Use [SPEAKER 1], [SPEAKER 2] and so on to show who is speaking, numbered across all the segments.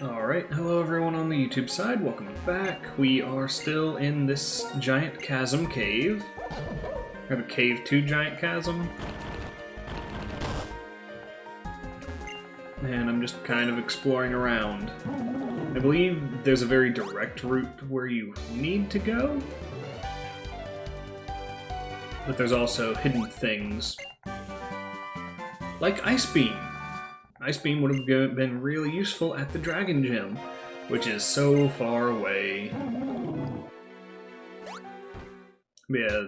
[SPEAKER 1] Alright, hello everyone on the YouTube side, welcome back. We are still in this giant chasm cave. Or the cave 2 giant chasm. And I'm just kind of exploring around. I believe there's a very direct route where you need to go. But there's also hidden things. Like Ice Beam. Ice Beam would have been really useful at the Dragon Gym, which is so far away. Yeah,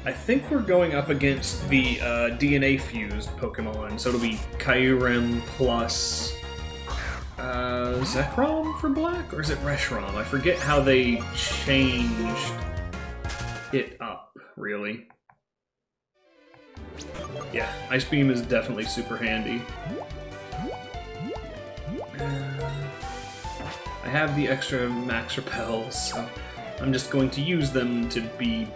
[SPEAKER 1] I think we're going up against the DNA-fused Pokemon, so it'll be Kyurem plus Zekrom for Black? Or is it Reshiram? I forget how they changed it up, really. Yeah, Ice Beam is definitely super handy. I have the extra Max Repels, so I'm just going to use them to be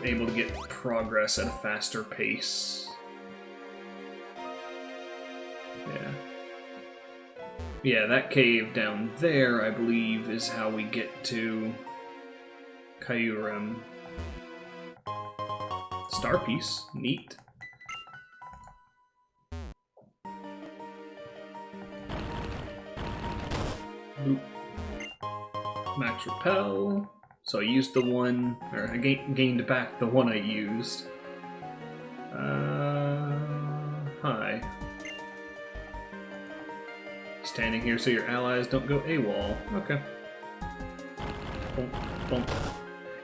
[SPEAKER 1] able to get progress at a faster pace. Yeah, that cave down there, I believe, is how we get to Kyurem. Star Piece, neat. Boop. Max Repel. So I used the one, or I gained back the one I used. Hi. Standing here so your allies don't go AWOL. Okay. Bump, bump.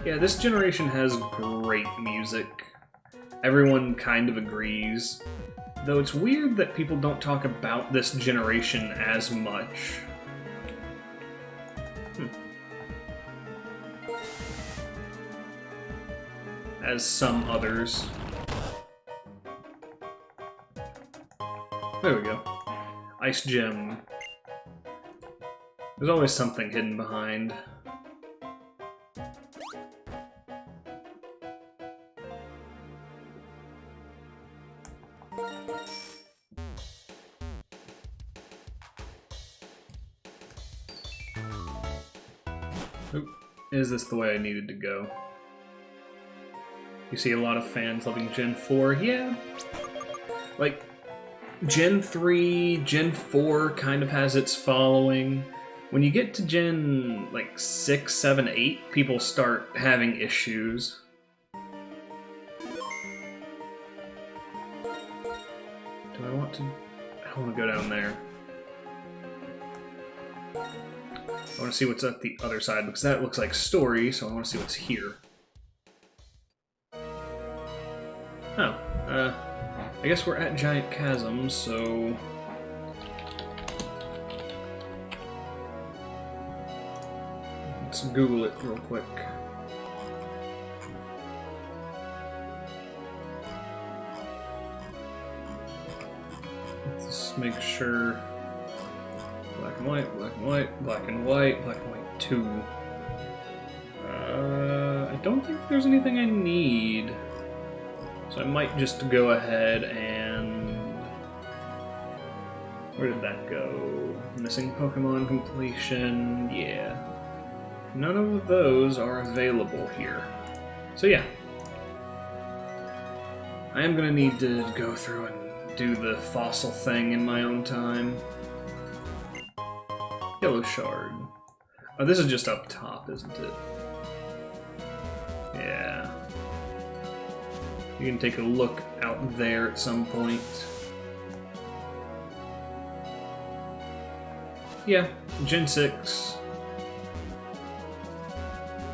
[SPEAKER 1] Yeah, this generation has great music. Everyone kind of agrees. Though it's weird that people don't talk about this generation as much. As some others. There we go. Ice Gem. There's always something hidden behind. Oop. Is this the way I needed to go? You see a lot of fans loving Gen 4. Yeah. Like, Gen 3, Gen 4 kind of has its following. When you get to Gen, like, 6, 7, 8, people start having issues. Do I want to... I don't want to go down there. I want to see what's at the other side, because that looks like story, so I want to see what's here. Oh, I guess we're at Giant Chasm, so... Let's Google it real quick. Let's just make sure... Black and white, black and white, black and white, black and white 2. I don't think there's anything I need. So I might just go ahead and... Where did that go? Missing Pokemon completion, yeah. None of those are available here. So yeah. I am gonna need to go through and do the fossil thing in my own time. Yellow Shard. Oh, this is just up top, isn't it? Yeah. You can take a look out there at some point. Yeah, Gen 6.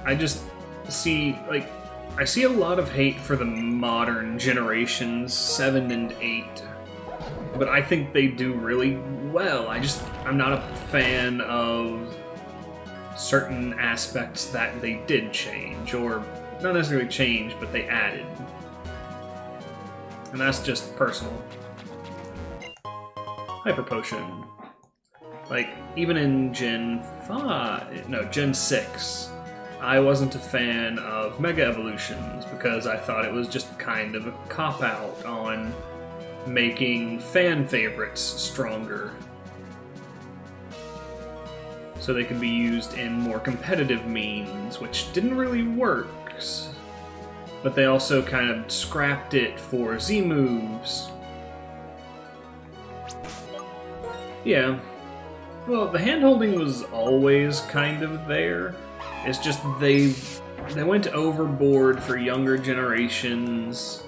[SPEAKER 1] I just see, like, I see a lot of hate for the modern generations, 7 and 8. But I think they do really well. I'm not a fan of certain aspects that they did change, or not necessarily change, but they added. And that's just personal. Hyper Potion. Like, even in Gen 5, no, Gen 6, I wasn't a fan of Mega Evolutions because I thought it was just kind of a cop-out on making fan favorites stronger. so they could be used in more competitive means, which didn't really work. But they also kind of scrapped it for Z moves. Yeah. Well, the hand-holding was always kind of there. It's just they went overboard for younger generations.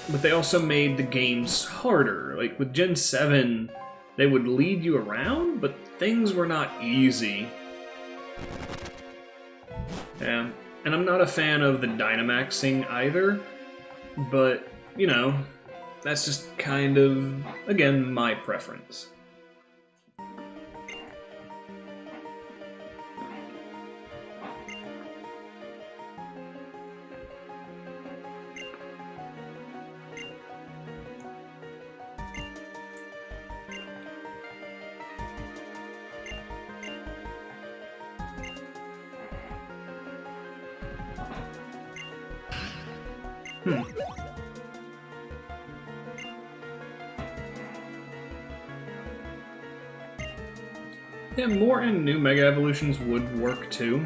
[SPEAKER 1] But they also made the games harder. Like, with Gen 7, they would lead you around, but things were not easy. Yeah, and I'm not a fan of the Dynamaxing either, but, you know, that's just kind of, again, my preference. Yeah, more and new Mega Evolutions would work too.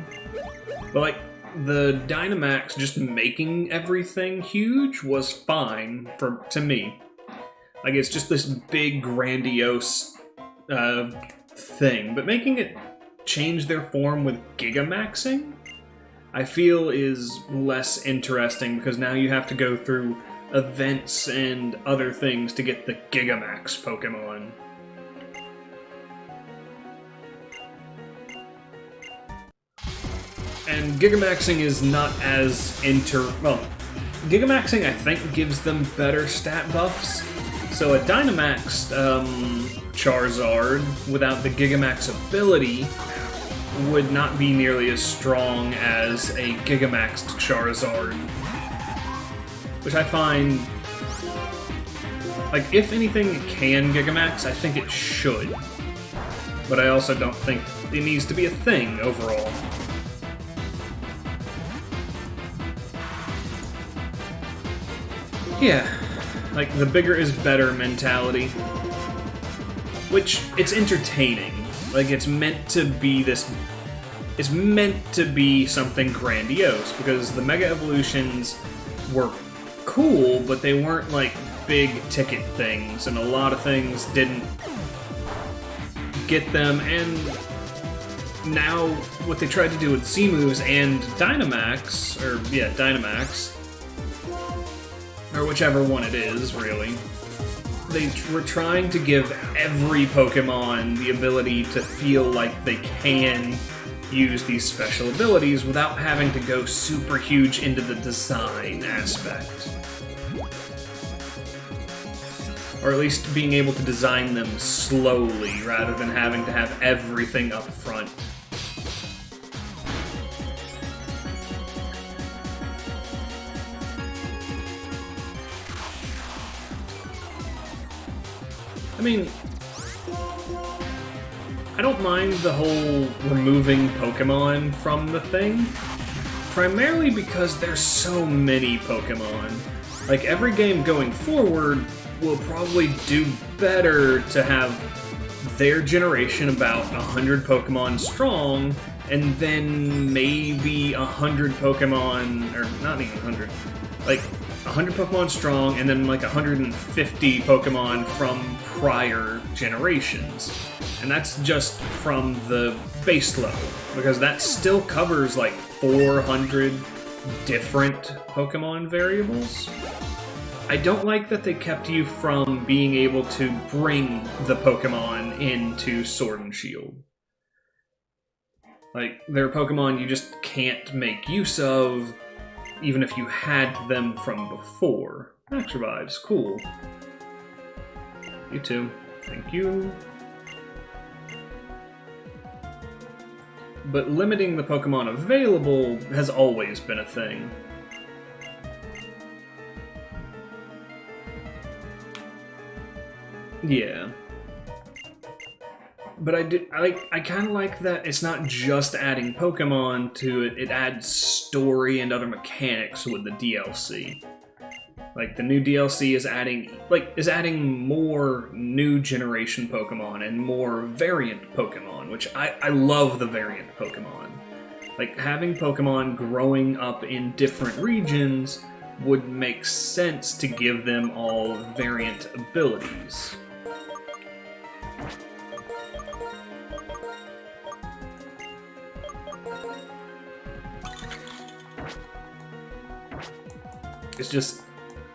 [SPEAKER 1] But, like, the Dynamax just making everything huge was fine to me. Like, it's just this big, grandiose thing. But making it change their form with Gigamaxing, I feel is less interesting, because now you have to go through events and other things to get the Gigamax Pokemon. And Gigamaxing is not as well, Gigamaxing, I think, gives them better stat buffs. So a Dynamaxed Charizard without the Gigamax ability would not be nearly as strong as a Gigamaxed Charizard. Which I find, like, if anything can Gigamax, I think it should. But I also don't think it needs to be a thing overall. Yeah, like the bigger is better mentality. Which, it's entertaining. Like, it's meant to be it's meant to be something grandiose, because the Mega Evolutions were cool, but they weren't like big ticket things, and a lot of things didn't get them, and now what they tried to do with Z-Moves and Dynamax, Dynamax, or whichever one it is, really, they were trying to give every Pokemon the ability to feel like they can use these special abilities without having to go super huge into the design aspect. Or at least being able to design them slowly rather than having to have everything up front. I mean, I don't mind the whole removing Pokemon from the thing, primarily because there's so many Pokemon. Like, every game going forward will probably do better to have their generation about 100 Pokemon strong, and then maybe 100 Pokemon, or not even 100, like 100 Pokemon strong, and then like 150 Pokemon from prior generations. And that's just from the base level, because that still covers like 400 different Pokemon variables. I don't like that they kept you from being able to bring the Pokemon into Sword and Shield. Like, there are Pokemon you just can't make use of, even if you had them from before. Max Revives, cool. You too. Thank you. But limiting the Pokemon available has always been a thing. Yeah. But I kind of like that it's not just adding Pokemon to it, it adds story and other mechanics with the DLC. Like, the new DLC is adding more new generation Pokemon and more variant Pokemon, which I love the variant Pokemon. Like, having Pokemon growing up in different regions would make sense to give them all variant abilities. It's just,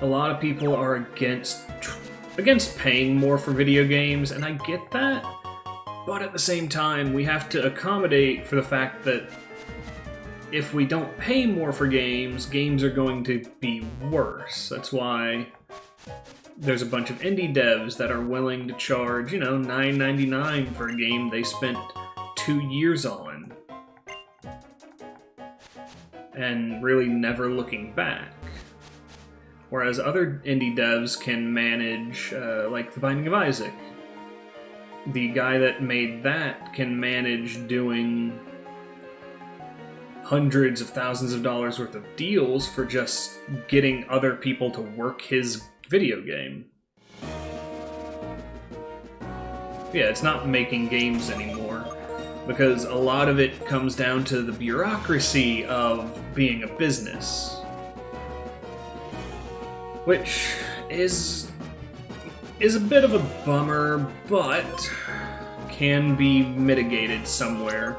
[SPEAKER 1] a lot of people are against paying more for video games, and I get that, but at the same time, we have to accommodate for the fact that if we don't pay more for games, games are going to be worse. That's why there's a bunch of indie devs that are willing to charge, $9.99 for a game they spent 2 years on, and really never looking back. Whereas other indie devs can manage, like The Binding of Isaac. The guy that made that can manage doing hundreds of thousands of dollars worth of deals for just getting other people to work his video game. Yeah, it's not making games anymore, because a lot of it comes down to the bureaucracy of being a business. Which is a bit of a bummer, but can be mitigated somewhere.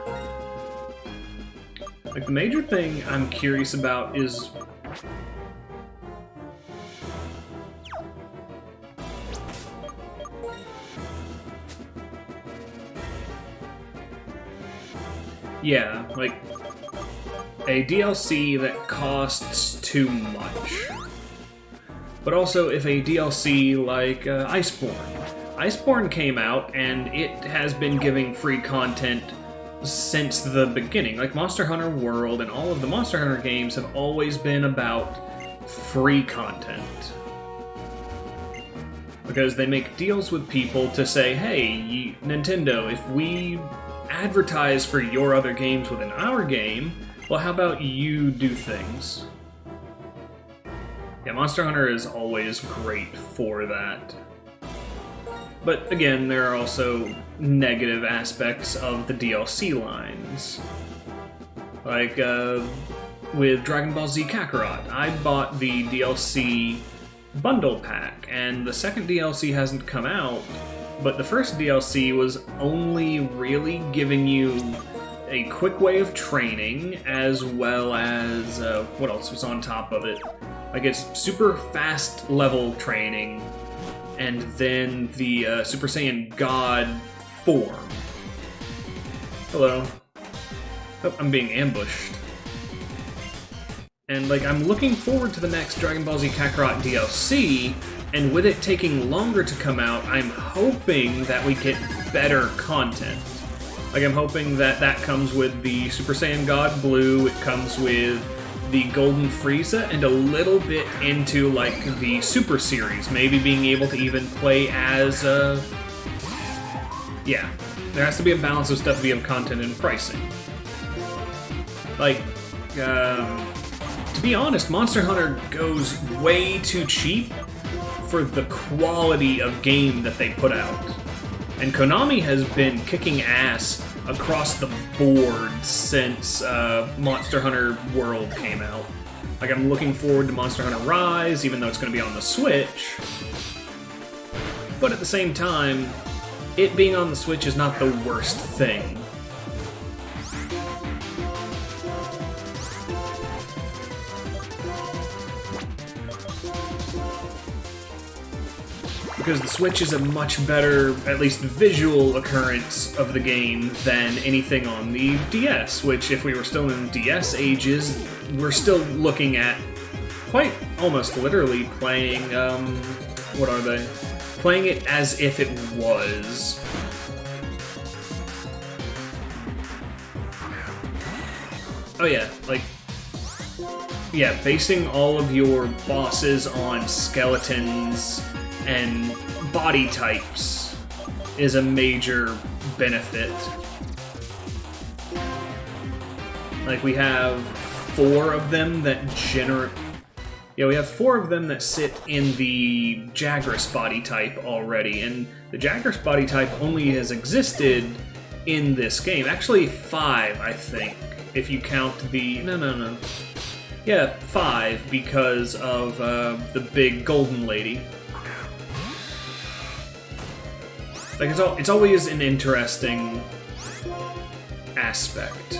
[SPEAKER 1] Like, the major thing I'm curious about is yeah, like a DLC that costs too much. But also, if a DLC like Iceborne. Iceborne came out, and it has been giving free content since the beginning. Like, Monster Hunter World and all of the Monster Hunter games have always been about free content. Because they make deals with people to say, hey, Nintendo, if we advertise for your other games within our game, well, how about you do things? Yeah, Monster Hunter is always great for that. But again, there are also negative aspects of the DLC lines. Like, with Dragon Ball Z Kakarot, I bought the DLC bundle pack, and the second DLC hasn't come out, but the first DLC was only really giving you a quick way of training, as well as, what else was on top of it? Like, it's super fast level training, and then the Super Saiyan God form. Hello. Oh, I'm being ambushed. And, like, I'm looking forward to the next Dragon Ball Z Kakarot DLC, and with it taking longer to come out, I'm hoping that we get better content. Like, I'm hoping that that comes with the Super Saiyan God Blue, it comes with the Golden Frieza, and a little bit into, like, the Super Series. Maybe being able to even play as, yeah. There has to be a balance of stuff via content and pricing. Like, to be honest, Monster Hunter goes way too cheap for the quality of game that they put out. And Konami has been kicking ass across the board since Monster Hunter World came out. Like, I'm looking forward to Monster Hunter Rise, even though it's going to be on the Switch. But at the same time, it being on the Switch is not the worst thing. Because the Switch is a much better, at least visual occurrence of the game than anything on the DS, which, if we were still in DS ages, we're still looking at quite almost literally playing, what are they? Playing it as if it was. Oh yeah, like, yeah, basing all of your bosses on skeletons and body types is a major benefit. Like, we have 4 of them that Yeah, we have 4 of them that sit in the Jagras body type already, and the Jagras body type only has existed in this game. Actually, 5, I think, if you count the... No. Yeah, 5, because of the big golden lady. Like, it's always an interesting aspect.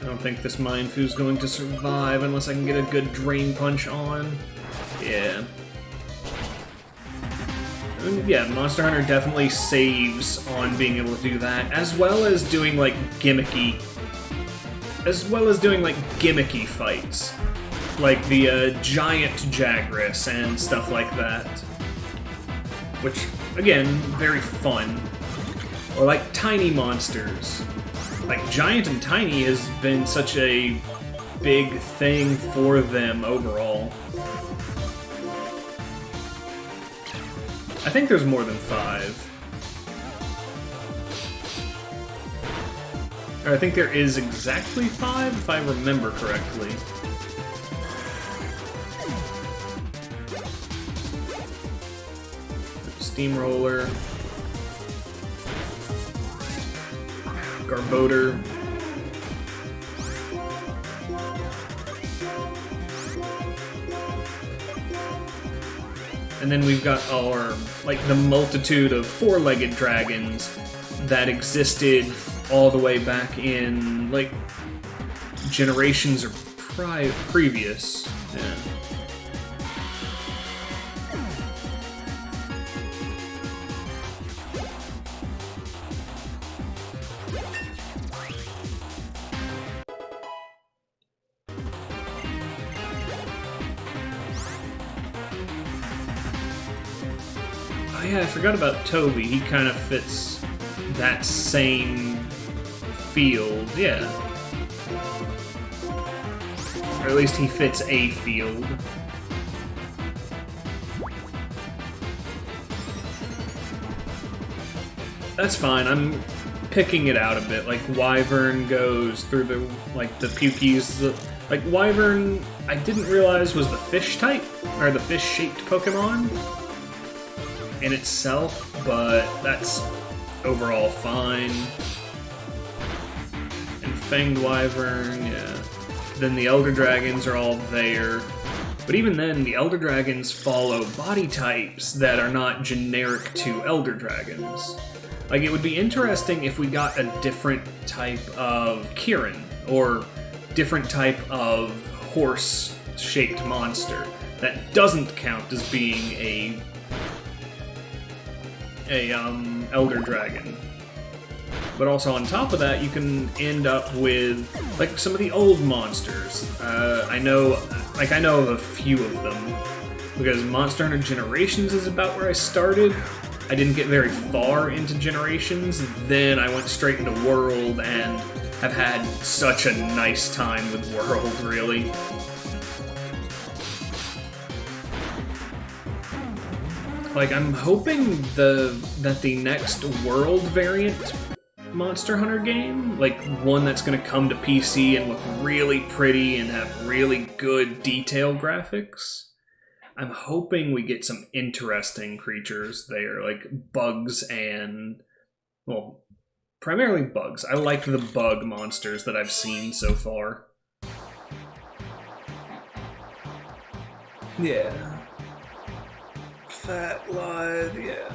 [SPEAKER 1] I don't think this Mindfu's going to survive unless I can get a good Drain Punch on. Yeah. Yeah, Monster Hunter definitely saves on being able to do that, as well as doing like gimmicky fights, like the giant Jagras and stuff like that, which again, very fun. Or like tiny monsters. Like giant and tiny has been such a big thing for them overall. I think there's more than 5. Or I think there is exactly 5, if I remember correctly. Steamroller. Garbodor. And then we've got our, like, the multitude of 4-legged dragons that existed all the way back in, like, generations or previous. Yeah. Yeah, I forgot about Toby. He kind of fits that same field, yeah. Or at least he fits a field. That's fine, I'm picking it out a bit. Like, Wyvern goes through the, like, the Pukies. Like, Wyvern, I didn't realize was the fish type, or the fish-shaped Pokemon in itself, but that's overall fine. And Fanged Wyvern, yeah. Then the Elder Dragons are all there. But even then, the Elder Dragons follow body types that are not generic to Elder Dragons. Like, it would be interesting if we got a different type of Kirin, or different type of horse-shaped monster that doesn't count as being a Elder Dragon. But also on top of that, you can end up with, like, some of the old monsters. I know of a few of them, because Monster Hunter Generations is about where I started. I didn't get very far into Generations, then I went straight into World, and have had such a nice time with World, really. Like, I'm hoping that the next World variant Monster Hunter game, like one that's going to come to PC and look really pretty and have really good detail graphics, I'm hoping we get some interesting creatures there, like bugs and, well, primarily bugs. I like the bug monsters that I've seen so far. Yeah. Fat Lad, yeah.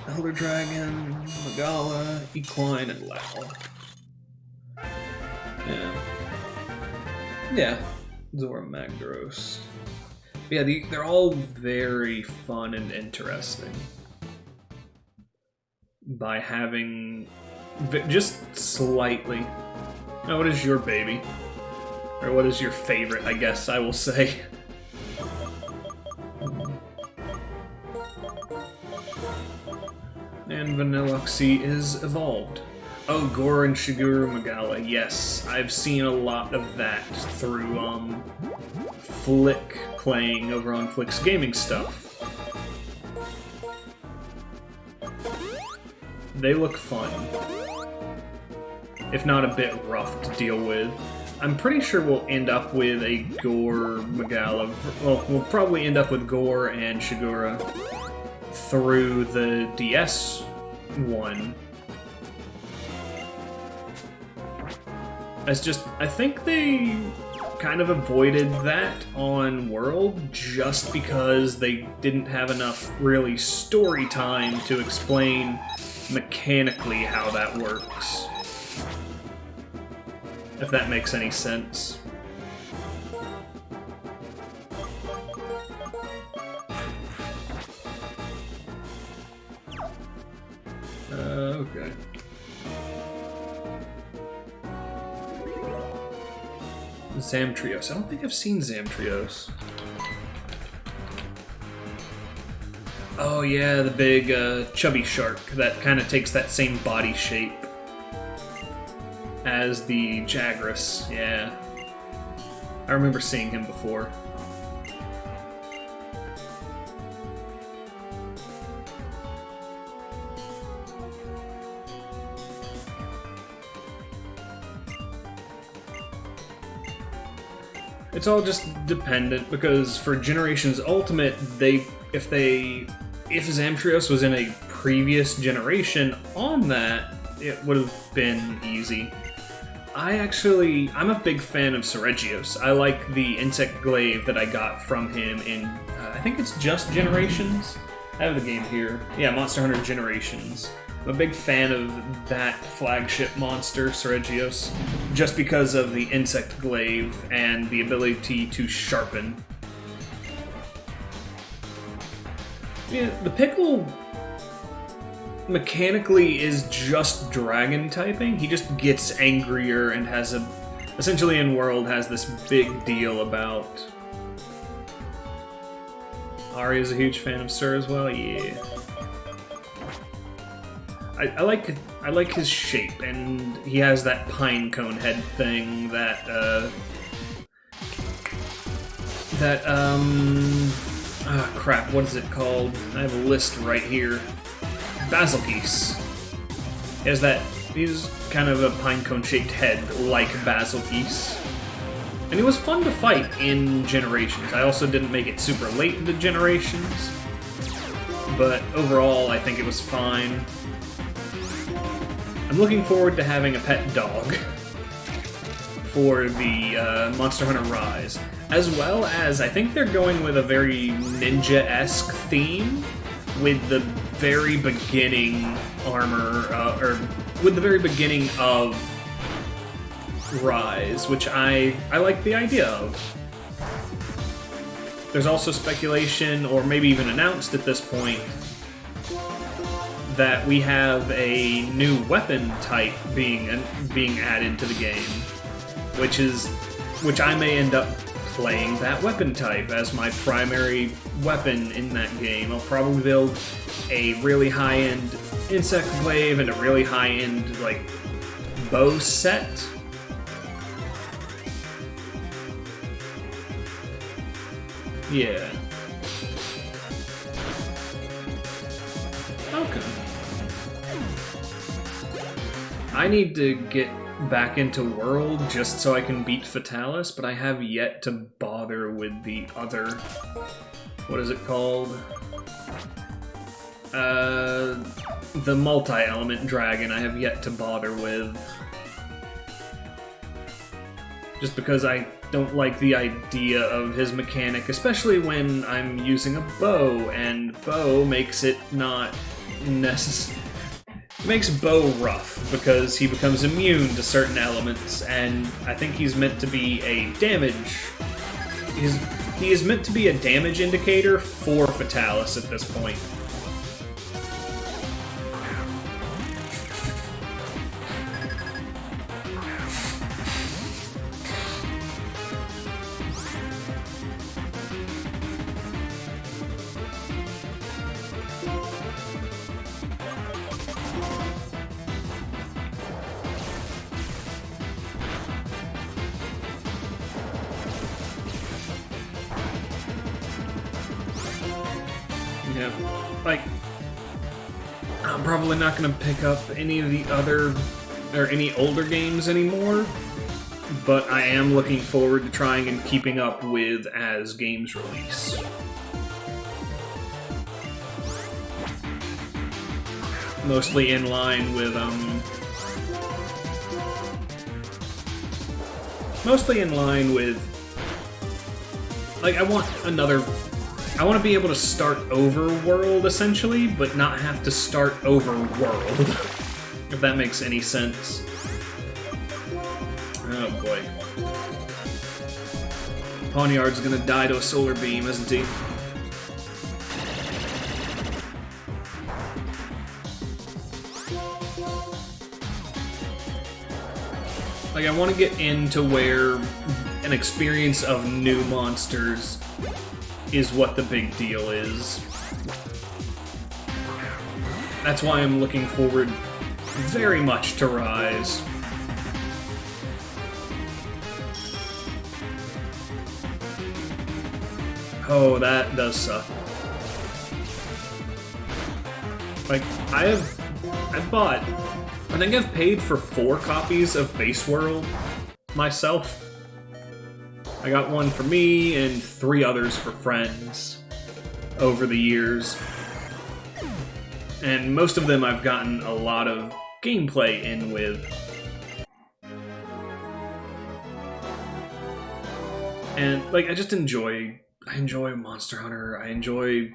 [SPEAKER 1] Elder Dragon, Magala, Equine, and Lao. Yeah. Yeah. Zora Magdaros. Yeah, they're all very fun and interesting. By having just slightly. Now, what is your baby? Or what is your favorite, I guess I will say. And Vanilluxy is evolved. Oh, Gore and Shiguru Magala, yes. I've seen a lot of that through, Flick playing over on Flick's gaming stuff. They look fun. if not a bit rough to deal with. I'm pretty sure we'll end up with a Gore Magala. Well, we'll probably end up with Gore and Shigura through the DS one. I think they kind of avoided that on World just because they didn't have enough really story time to explain mechanically how that works. If that makes any sense. Okay. Zamtrios. I don't think I've seen Zamtrios. Oh yeah, the big chubby shark that kind of takes that same body shape as the Jagras. Yeah. I remember seeing him before. It's all just dependent, because for Generations Ultimate, if Zamtrios was in a previous generation on that, it would have been easy. I'm a big fan of Seregios. I like the insect glaive that I got from him in, I think it's just Generations? I have the game here. Yeah, Monster Hunter Generations. I'm a big fan of that flagship monster, Seregios, just because of the insect glaive and the ability to sharpen. Yeah, the Pickle mechanically is just dragon typing. He just gets angrier and has essentially in World has this big deal about... Ari's a huge fan of Sir as well, yeah. I like his shape, and he has that pine cone head thing that crap, what is it called? I have a list right here. Basilgeuse. He's kind of a pine cone shaped head like Basilgeuse. And he was fun to fight in Generations. I also didn't make it super late into Generations, but overall I think it was fine. I'm looking forward to having a pet dog for the Monster Hunter Rise, as well as I think they're going with a very ninja-esque theme with the very beginning armor, or with the very beginning of Rise, which I like the idea of. There's also speculation, or maybe even announced at this point, that we have a new weapon type being added to the game, which I may end up playing that weapon type as my primary weapon in that game. I'll probably build a really high-end insect glaive and a really high-end bow set. Yeah. Okay. I need to get back into World just so I can beat Fatalis, but I have yet to bother with the other... What is it called? The multi-element dragon I have yet to bother with. Just because I don't like the idea of his mechanic, especially when I'm using a bow, and bow makes it not necessary. Makes Bow rough, because he becomes immune to certain elements, and I think he's meant to be a damage... He is meant to be a damage indicator for Fatalis at this point. Yeah, I'm probably not going to pick up any of the other or any older games anymore, but I am looking forward to trying and keeping up with as games release. Mostly in line with, like, I want to be able to start over world, essentially, but not have to start over world. If that makes any sense. Oh boy. Pawniard's gonna die to a solar beam, isn't he? Like, I want to get into where an experience of new monsters is what the big deal is. That's why I'm looking forward very much to Rise. Oh, that does suck. Like, I think I've paid for 4 copies of Base World myself. I got one for me and 3 others for friends over the years. And most of them I've gotten a lot of gameplay in with. And, like, I enjoy Monster Hunter. I enjoy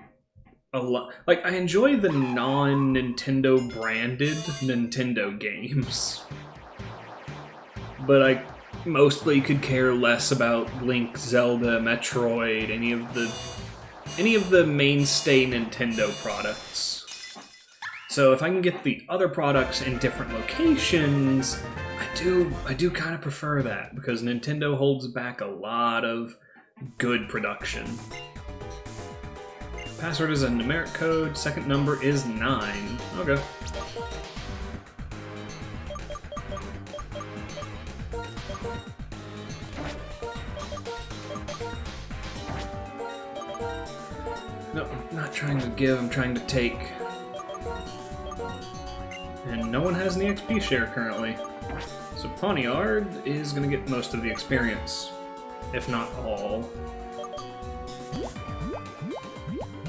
[SPEAKER 1] a lot. Like, I enjoy the non-Nintendo branded Nintendo games. But I mostly could care less about Link, Zelda, Metroid, any of the mainstay Nintendo products. So if I can get the other products in different locations, I do kind of prefer that, because Nintendo holds back a lot of good production. Password is a numeric code, second number is 9. Okay. No, I'm not trying to give, I'm trying to take. And no one has any XP share currently. So Pawniard is going to get most of the experience, if not all.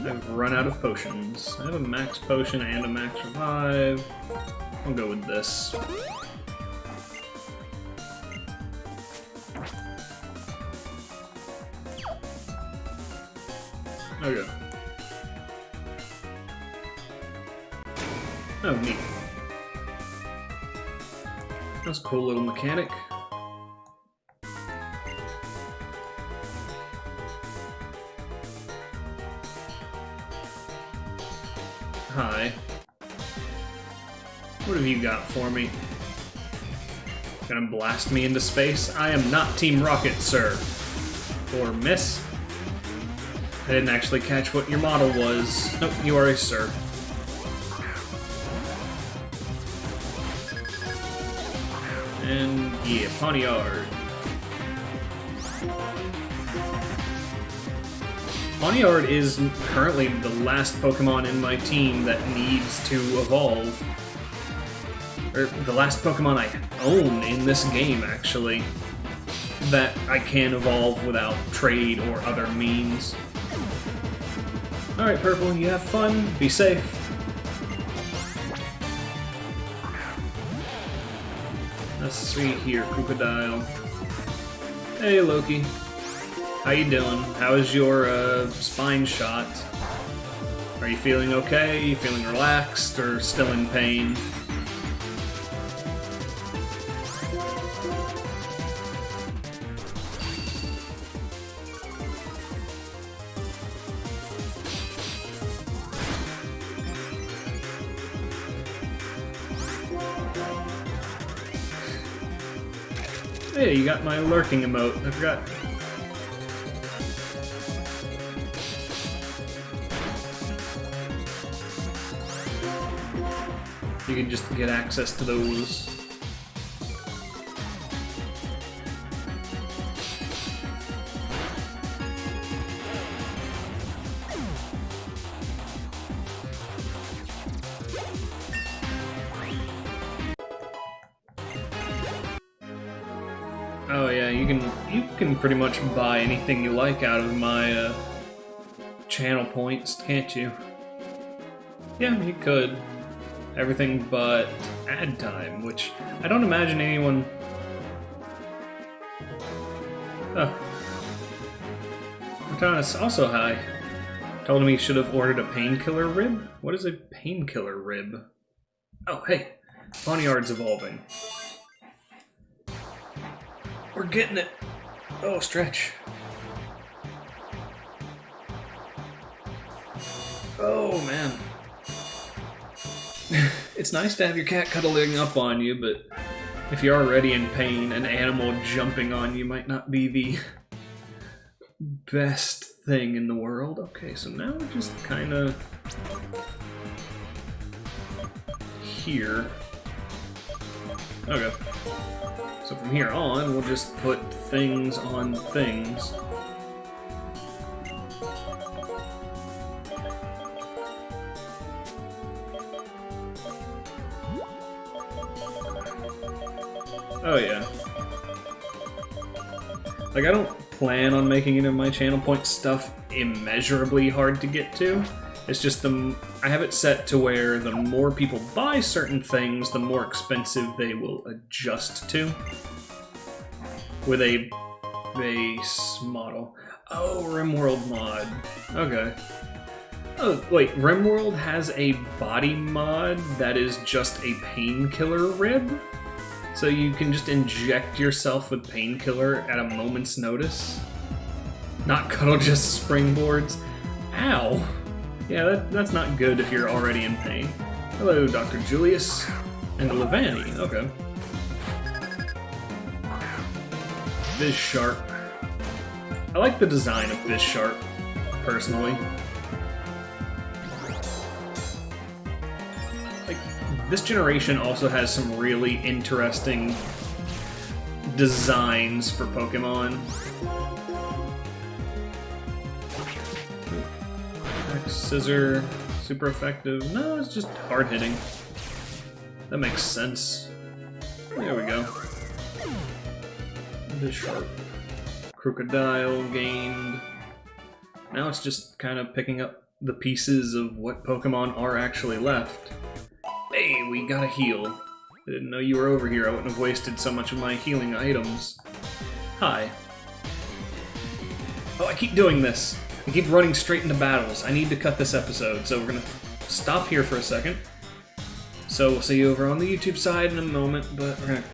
[SPEAKER 1] I've run out of potions. I have a max potion and a max revive. I'll go with this. Okay. Oh, neat. That's a cool little mechanic. Hi. What have you got for me? Gonna blast me into space? I am not Team Rocket, sir. Or miss. I didn't actually catch what your model was. Nope, you are a sir. And yeah, Pawniard. Pawniard is currently the last Pokemon in my team that needs to evolve. Or the last Pokemon I own in this game, actually, that I can evolve without trade or other means. Alright, Purple, you have fun, be safe. Let's see here, Crocodile. Hey, Loki. How you doing? How is your spine shot? Are you feeling okay? You feeling relaxed or still in pain? Hey, you got my lurking emote. I forgot. You can just get access to those. Oh yeah, you can pretty much buy anything you like out of my channel points, can't you? Yeah, you could. Everything but ad time, which I don't imagine anyone... Oh. Cortana's also high. Told him he should have ordered a painkiller rib? What is a painkiller rib? Oh, hey. Pawniard's evolving. We're getting it. Oh, stretch. Oh, man. It's nice to have your cat cuddling up on you, but if you're already in pain, an animal jumping on you might not be the best thing in the world. Okay, so now we're just kind of here. Okay. So from here on, we'll just put things on things. Oh yeah. Like, I don't plan on making any of my channel point stuff immeasurably hard to get to. It's just I have it set to where the more people buy certain things, the more expensive they will adjust to. With a base model. Oh, RimWorld mod. Okay. Oh, wait, RimWorld has a body mod that is just a painkiller rib? So you can just inject yourself with painkiller at a moment's notice? Not cuddle just springboards? Ow! Yeah, that's not good if you're already in pain. Hello, Dr. Julius. And Levani, okay. Bizsharp. I like the design of Bizsharp, personally. This generation also has some really interesting designs for Pokemon. Scissor, super effective. No, it's just hard hitting. That makes sense. There we go. Bizsharp. Crocodile gained. Now it's just kind of picking up the pieces of what Pokemon are actually left. Hey, we got a heal. I didn't know you were over here. I wouldn't have wasted so much of my healing items. Hi. Oh, I keep doing this. I keep running straight into battles. I need to cut this episode, so we're gonna stop here for a second. So we'll see you over on the YouTube side in a moment, but we're gonna